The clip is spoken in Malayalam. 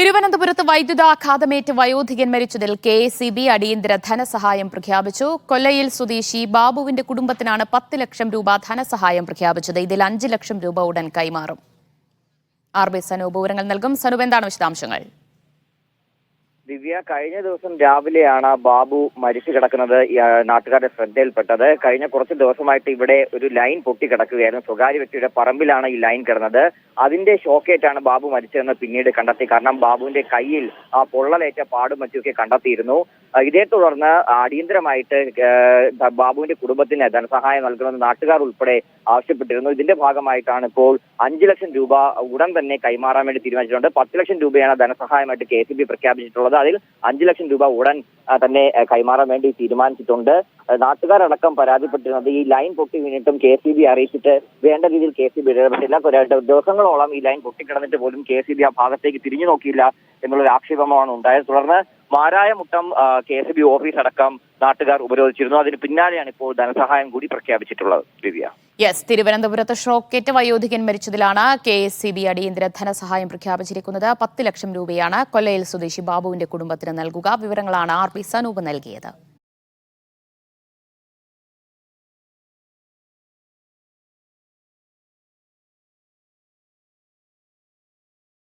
തിരുവനന്തപുരത്ത് വൈദ്യുതാഘാതമേറ്റ് വയോധികൻ മരിച്ചതിൽ കെ.എസ്.ഇ.ബി. അടിയന്തര ധനസഹായം പ്രഖ്യാപിച്ചു. കൊല്ലയിൽ സ്വദേശി ബാബുവിന്റെ കുടുംബത്തിനാണ് 10 ലക്ഷം രൂപ ധനസഹായം പ്രഖ്യാപിച്ചത്. ഇതിൽ 5 ലക്ഷം രൂപ ഉടൻ കൈമാറും. ആർ.ബി. സനൂപ് വിവരങ്ങൾ നൽകും. സനൂപ്, എന്താണ് വിശദാംശങ്ങൾ? ദിവ്യ, കഴിഞ്ഞ ദിവസം രാവിലെയാണ് ബാബു മരിച്ചു കിടക്കുന്നത് നാട്ടുകാരുടെ ശ്രദ്ധയിൽപ്പെട്ടത്. കഴിഞ്ഞ കുറച്ച് ദിവസമായിട്ട് ഇവിടെ ഒരു ലൈൻ പൊട്ടിക്കിടക്കുകയായിരുന്നു. സ്വകാര്യ വ്യക്തിയുടെ പറമ്പിലാണ് ഈ ലൈൻ കിടന്നത്. അതിന്റെ ഷോക്കേറ്റാണ് ബാബു മരിച്ചതെന്ന് പിന്നീട് കണ്ടെത്തി. കാരണം ബാബുവിന്റെ കയ്യിൽ പൊള്ളലേറ്റ പാടും മറ്റുമൊക്കെ കണ്ടെത്തിയിരുന്നു. ഇതേ തുടർന്ന് അടിയന്തരമായിട്ട് ബാബുവിന്റെ കുടുംബത്തിന് ധനസഹായം നൽകണമെന്ന് നാട്ടുകാർ ഉൾപ്പെടെ ആവശ്യപ്പെട്ടിരുന്നു. ഇതിന്റെ ഭാഗമായിട്ടാണ് ഇപ്പോൾ 5 ലക്ഷം രൂപ ഉടൻ തന്നെ കൈമാറാൻ വേണ്ടി തീരുമാനിച്ചിട്ടുണ്ട്. 10 ലക്ഷം രൂപയാണ് ധനസഹായമായിട്ട് കെ.എസ്.ഇ.ബി. പ്രഖ്യാപിച്ചിട്ടുള്ളത്. അതിൽ 5 ലക്ഷം രൂപ ഉടൻ തന്നെ കൈമാറാൻ വേണ്ടി തീരുമാനിച്ചിട്ടുണ്ട്. നാട്ടുകാരടക്കം പരാതിപ്പെട്ടിരുന്നത് ഈ ലൈൻ പൊട്ടി വീണിട്ടും കെ.എസ്.ഇ.ബി. അറിയിച്ചിട്ട് വേണ്ട രീതിയിൽ കെ.എസ്.ഇ.ബി. ഇടപെട്ടില്ല. ദിവസങ്ങളോളം ഈ ലൈൻ പൊട്ടിക്കിടന്നിട്ട് പോലും കെ.എസ്.ഇ.ബി. ആ ഭാഗത്തേക്ക് തിരിഞ്ഞു നോക്കിയില്ല എന്നുള്ളൊരു ആക്ഷേപമാണ് ഉണ്ടായത്. തുടർന്ന് മാരായമുട്ടം കെ.എസ്.ഇ.ബി. ഓഫീസ് അടക്കം നാട്ടുകാർ ഉപരോധിച്ചിരുന്നു. അതിന് പിന്നാലെയാണ് ഇപ്പോൾ ധനസഹായം കൂടി പ്രഖ്യാപിച്ചിട്ടുള്ളത്. ദിവ്യ, തിരുവനന്തപുരത്ത് ഷോക്കേറ്റ് വയോധികൻ മരിച്ചതിലാണ് കെ.എസ്.ഇ.ബി. അടിയന്തര ധനസഹായം പ്രഖ്യാപിച്ചിരിക്കുന്നത്. 10 ലക്ഷം രൂപയാണ് കൊല്ലയിൽ സ്വദേശി ബാബുവിന്റെ കുടുംബത്തിന് നൽകുക. വിവരങ്ങളാണ് ആർ.ബി. സനൂപ് നൽകിയത്.